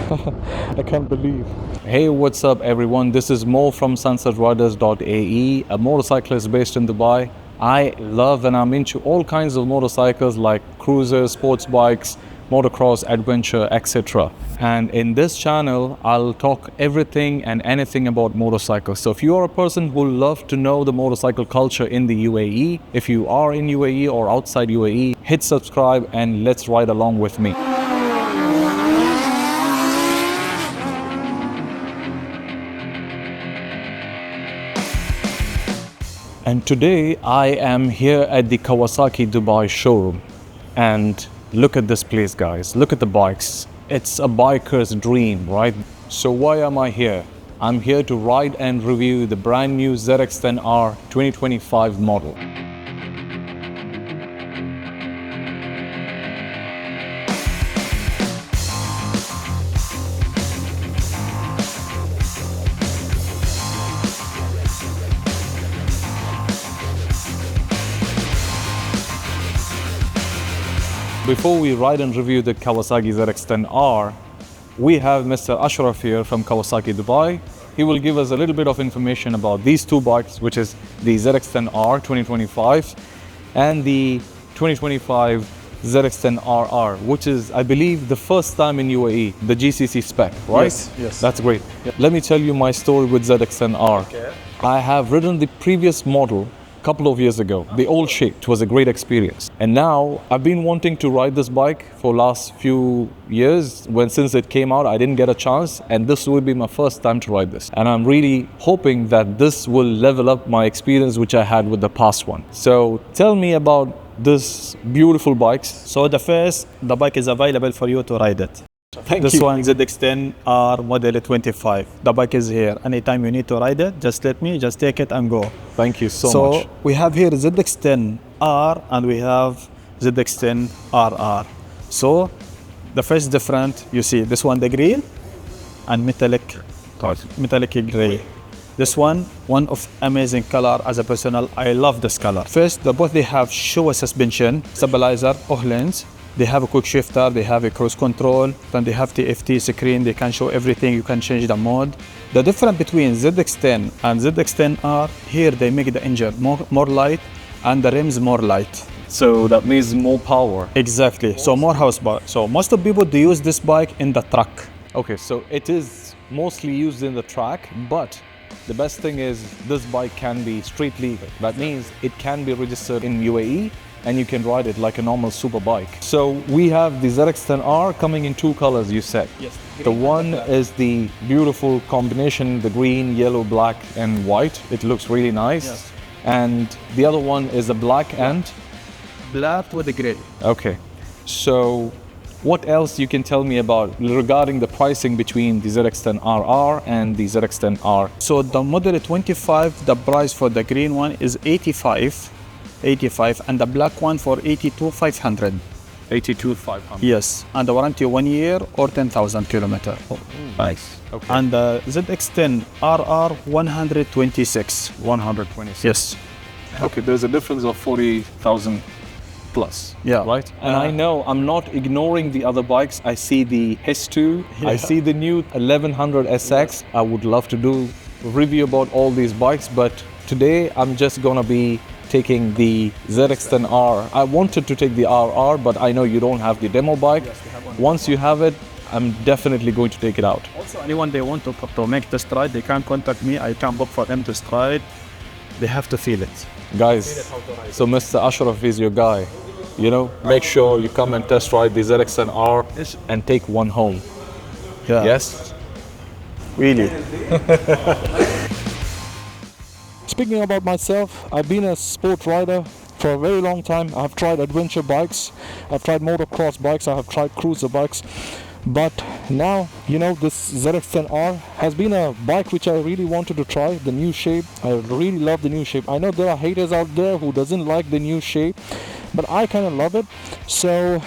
I can't believe. Hey, what's up everyone? This is Mo from sunsetriders.ae, a motorcyclist based in Dubai. I love and I'm into all kinds of motorcycles like cruisers, sports bikes, motocross, adventure, etc. And in this channel, I'll talk everything and anything about motorcycles. So if you are a person who loves to know the motorcycle culture in the UAE, if you are in UAE or outside UAE, hit subscribe and let's ride along with me. And today I am here at the Kawasaki Dubai showroom. And look at this place, guys. Look at the bikes. It's a biker's dream, right? So why am I here? I'm here to ride and review the brand new ZX10R 2025 model. Before we ride and review the Kawasaki ZX10R, we have Mr. Ashraf here from Kawasaki Dubai. He will give us a little bit of information about these two bikes, which is the ZX10R 2025 and the 2025 ZX10RR, which is, I believe, the first time in UAE, the GCC spec, right? Yes. That's great. Yep. Let me tell you my story with ZX10R. Okay. I have ridden the previous model couple of years ago, the old shape. It was a great experience, and now I've been wanting to ride this bike for last few years. Since it came out, I didn't get a chance, and this will be my first time to ride this, and I'm really hoping that this will level up my experience which I had with the past one. So tell me about this beautiful bikes. So the bike is available for you to ride it. This you. one ZX10R model 25. The bike is here. Anytime you need to ride it, just take it and go. Thank you so much. So we have here ZX10R and we have ZX10RR. So the first different, you see this one the green and metallic gray. This one of amazing color. As a personal, I love this color. First, both they have Showa suspension, stabilizer, Öhlins. They have a quick shifter, they have a cruise control, then they have TFT screen, they can show everything, you can change the mode. The difference between ZX10 and ZX10R, here they make the engine more light and the rims more light. So that means more power. Exactly, so more horsepower. So most of people, they use this bike in the truck. Okay, so it is mostly used in the track, but the best thing is this bike can be street legal. That means it can be registered in UAE and you can ride it like a normal super bike. So we have the ZX10R coming in two colors, you said. Yes. The one is the beautiful combination, the green, yellow, black and white. It looks really nice. Yes. And the other one is a black and? Black with the gray. Okay. So what else you can tell me about regarding the pricing between the ZX10RR and the ZX10R? So the model 25, the price for the green one is 85 and the black one for 82,500. 82,500. Yes, and the warranty 1 year or 10,000 kilometers. Nice. Okay. And the ZX10RR 126. 126. Yes. Okay, there's a difference of 40,000 plus. Yeah. Right? And I know I'm not ignoring the other bikes. I see the S2, I see the new 1100 SX. I would love to do a review about all these bikes, but today I'm just gonna be taking the ZX10R. I wanted to take the RR, but I know you don't have the demo bike. Yes, we have one. Once you have it, I'm definitely going to take it out. Also, anyone they want to make test ride, they can contact me. I can book for them to ride. They have to feel it. Guys, so Mr. Ashraf is your guy. You know, make sure you come and test ride the ZX10R and take one home. Yeah. Yes? Really. Speaking about myself, I've been a sport rider for a very long time. I've tried adventure bikes, I've tried motocross bikes, I have tried cruiser bikes. But now, you know, this ZX10R has been a bike which I really wanted to try, the new shape. I really love the new shape. I know there are haters out there who doesn't like the new shape, but I kind of love it. So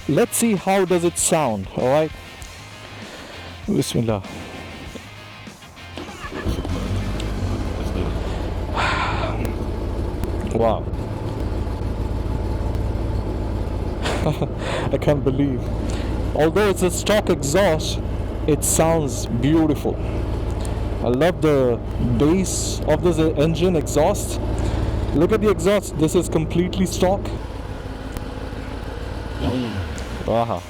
let's see how does it sound, all right? Bismillah. Wow. I can't believe. Although it's a stock exhaust, it sounds beautiful. I love the bass of this engine exhaust. Look at the exhaust. This is completely stock. Wow.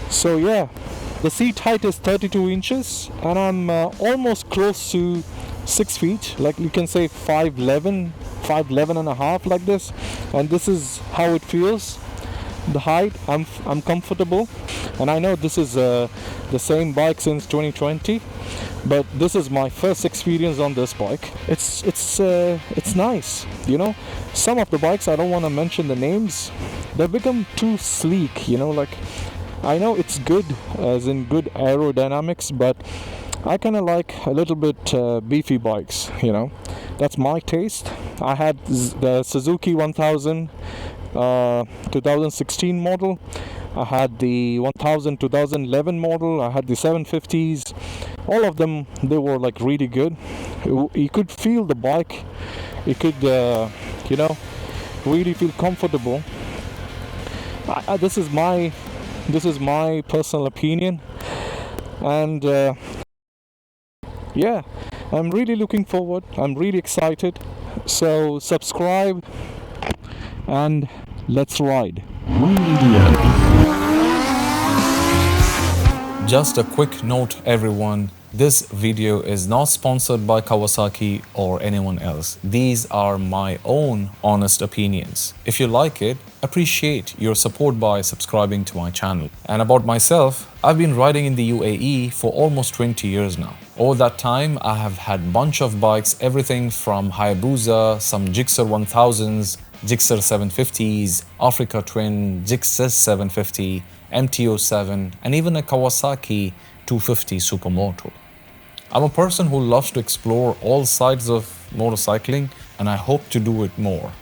So yeah, the seat height is 32 inches and I'm almost close to 6 feet, like you can say 5'11", 5'11 and a half, like this. And this is how it feels. The height, I'm comfortable, and I know this is the same bike since 2020, but this is my first experience on this bike. It's nice, you know. Some of the bikes, I don't want to mention the names, they've become too sleek, you know. Like, I know it's good, as in good aerodynamics, but I kind of like a little bit beefy bikes, you know. That's my taste. I had the Suzuki 1000 2016 model. I had the 1000 2011 model. I had the 750s. All of them, they were like really good. You could feel the bike. You could, you know, really feel comfortable. This is my personal opinion, and yeah, I'm really looking forward. I'm really excited. So subscribe and let's ride. Just a quick note, everyone. This video is not sponsored by Kawasaki or anyone else. These are my own honest opinions. If you like it, appreciate your support by subscribing to my channel. And about myself, I've been riding in the UAE for almost 20 years now. Over that time, I have had bunch of bikes, everything from Hayabusa, some Gixxer 1000s, Gixxer 750s, Africa Twin, Gixxer 750, MT-07, and even a Kawasaki 250 Supermoto. I'm a person who loves to explore all sides of motorcycling, and I hope to do it more.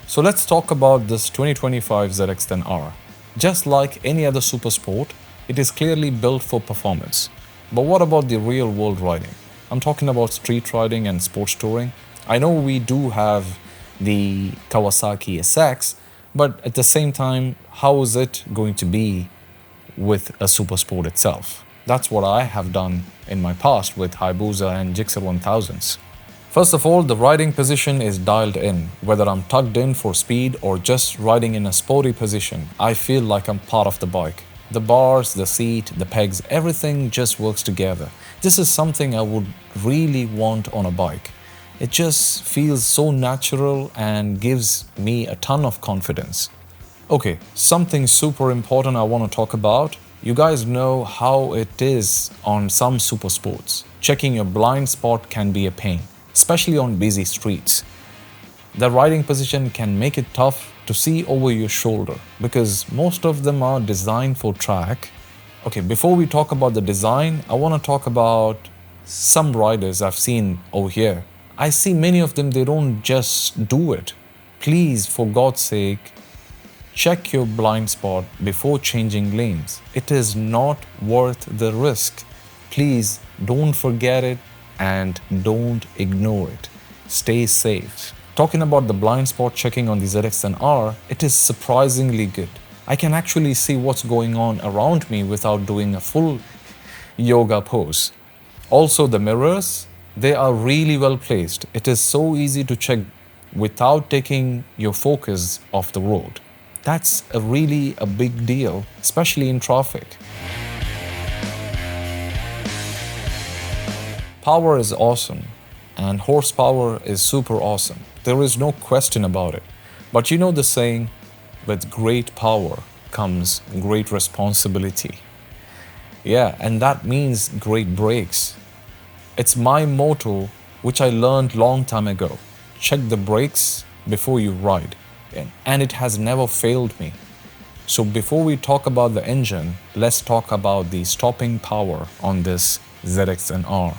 So let's talk about this 2025 ZX10R. Just like any other super sport, it is clearly built for performance. But what about the real world riding? I'm talking about street riding and sports touring. I know we do have the Kawasaki SX, but at the same time, how is it going to be with a super sport itself? That's what I have done in my past with Hayabusa and Gixxer 1000s. First of all, the riding position is dialed in. Whether I'm tucked in for speed or just riding in a sporty position, I feel like I'm part of the bike. The bars, the seat, the pegs, everything just works together. This is something I would really want on a bike. It just feels so natural and gives me a ton of confidence. Okay, something super important I want to talk about. You guys know how it is on some super sports. Checking your blind spot can be a pain, especially on busy streets. The riding position can make it tough to see over your shoulder because most of them are designed for track. Okay, before we talk about the design, I want to talk about some riders I've seen over here. I see many of them, they don't just do it. Please, for God's sake, check your blind spot before changing lanes. It is not worth the risk. Please don't forget it and don't ignore it. Stay safe. Talking about the blind spot checking on the ZX10R, it is surprisingly good. I can actually see what's going on around me without doing a full yoga pose. Also, the mirrors, they are really well placed. It is so easy to check without taking your focus off the road. That's really a big deal, especially in traffic. Power is awesome and horsepower is super awesome. There is no question about it. But you know the saying, with great power comes great responsibility. Yeah, and that means great brakes. It's my motto, which I learned long time ago. Check the brakes before you ride. And it has never failed me. So before we talk about the engine, let's talk about the stopping power on this ZX10R.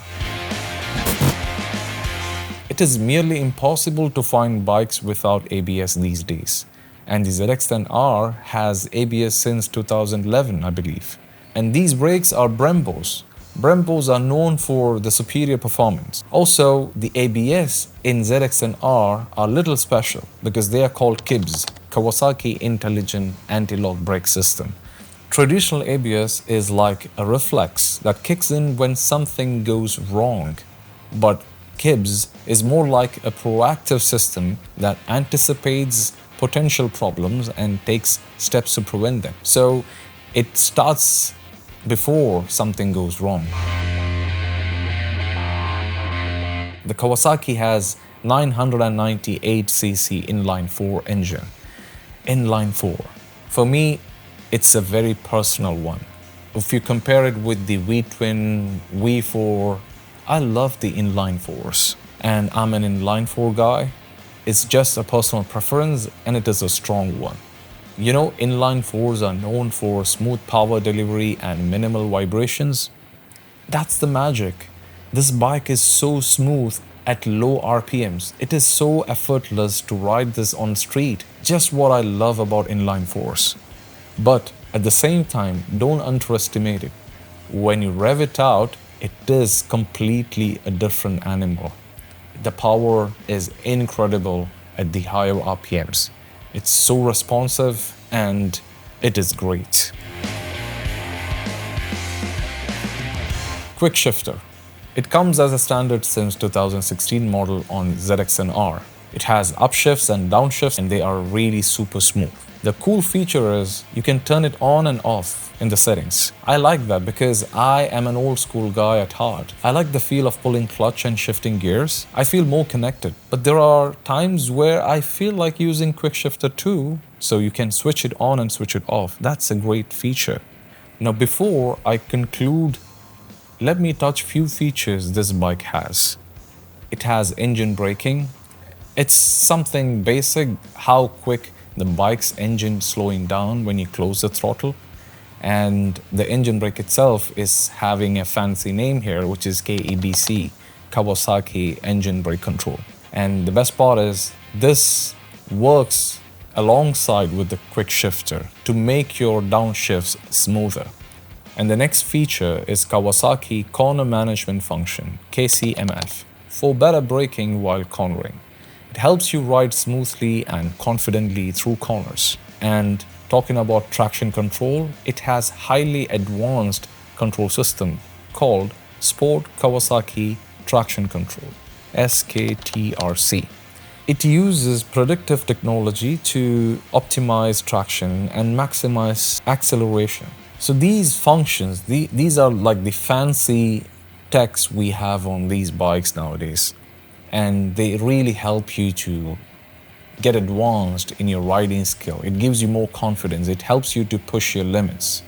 It is merely impossible to find bikes without ABS these days. And the ZX10R has ABS since 2011, I believe. And these brakes are Brembos. Brembos are known for the superior performance. Also, the ABS in ZX10R are little special because they are called kibs. Kawasaki Intelligent Anti-Lock Brake System. Traditional ABS is like a reflex that kicks in when something goes wrong, but KIBS is more like a proactive system that anticipates potential problems and takes steps to prevent them. So it starts before something goes wrong. The Kawasaki has 998cc inline-4 engine. Inline-4. For me, it's a very personal one. If you compare it with the V-twin, V4, I love the inline-4s. And I'm an inline-4 guy. It's just a personal preference, and it is a strong one. You know, inline-4s are known for smooth power delivery and minimal vibrations. That's the magic. This bike is so smooth at low RPMs. It is so effortless to ride this on street. Just what I love about inline-4s. But at the same time, don't underestimate it. When you rev it out, it is completely a different animal. The power is incredible at the higher RPMs. It's so responsive and it is great. Quick shifter. It comes as a standard since 2016 model on ZX10R. It has upshifts and downshifts, and they are really super smooth. The cool feature is you can turn it on and off in the settings. I like that because I am an old school guy at heart. I like the feel of pulling clutch and shifting gears. I feel more connected. But there are times where I feel like using quick shifter too, so you can switch it on and switch it off. That's a great feature. Now before I conclude, let me touch few features this bike has. It has engine braking. It's something basic, how quick the bike's engine slowing down when you close the throttle. And the engine brake itself is having a fancy name here, which is KEBC, Kawasaki Engine Brake Control. And the best part is this works alongside with the quick shifter to make your downshifts smoother. And the next feature is Kawasaki Corner Management Function, KCMF, for better braking while cornering. It helps you ride smoothly and confidently through corners. And talking about traction control, it has highly advanced control system called Sport Kawasaki Traction Control, SKTRC. It uses predictive technology to optimize traction and maximize acceleration. So these functions, these are like the fancy techs we have on these bikes nowadays. And they really help you to get advanced in your riding skill. It gives you more confidence. It helps you to push your limits.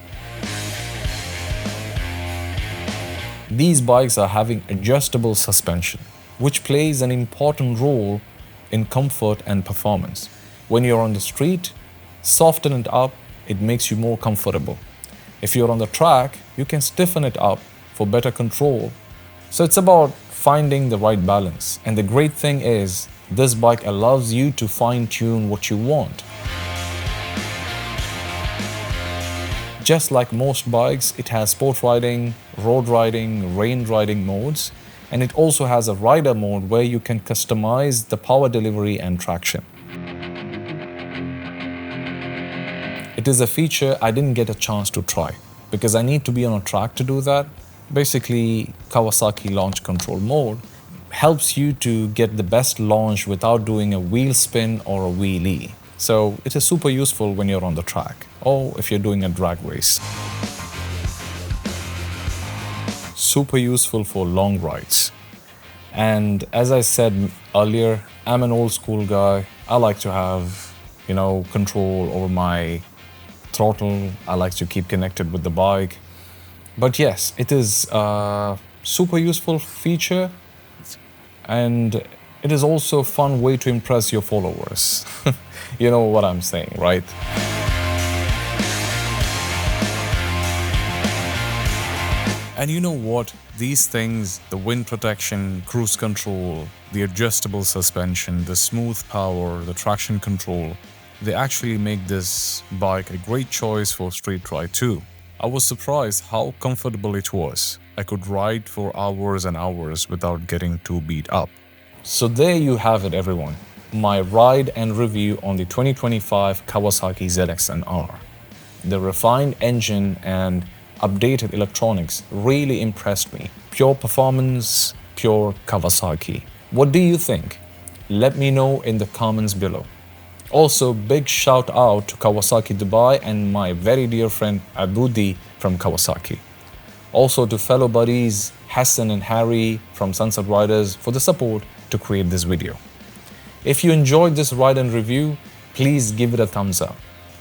These bikes are having adjustable suspension, which plays an important role in comfort and performance. When you're on the street, soften it up, it makes you more comfortable. If you're on the track, you can stiffen it up for better control. So it's about finding the right balance. And the great thing is, this bike allows you to fine-tune what you want. Just like most bikes, it has sport riding, road riding, rain riding modes, and it also has a rider mode where you can customize the power delivery and traction. It is a feature I didn't get a chance to try because I need to be on a track to do that. Basically, Kawasaki launch control mode helps you to get the best launch without doing a wheel spin or a wheelie. So it is super useful when you're on the track or if you're doing a drag race. Super useful for long rides. And as I said earlier, I'm an old school guy. I like to have, control over my throttle. I like to keep connected with the bike. But yes, it is a super useful feature, and it is also a fun way to impress your followers. You know what I'm saying, right? And you know what? These things, the wind protection, cruise control, the adjustable suspension, the smooth power, the traction control, they actually make this bike a great choice for street ride too. I was surprised how comfortable it was. I could ride for hours and hours without getting too beat up. So there you have it, everyone. my ride and review on the 2025 Kawasaki ZX10R. The refined engine and updated electronics really impressed me. Pure performance, pure Kawasaki. What do you think? Let me know in the comments below. Also, big shout out to Kawasaki Dubai and my very dear friend Abudi from Kawasaki. Also to fellow buddies Hassan and Harry from Sunset Riders for the support to create this video. If you enjoyed this ride and review, please give it a thumbs up.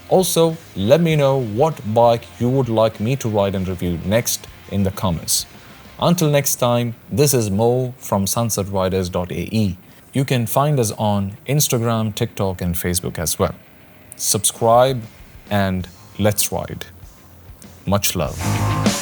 Also, let me know what bike you would like me to ride and review next in the comments. Until next time, this is Mo from sunsetriders.ae. You can find us on Instagram, TikTok and Facebook as well. Subscribe and let's ride. Much love.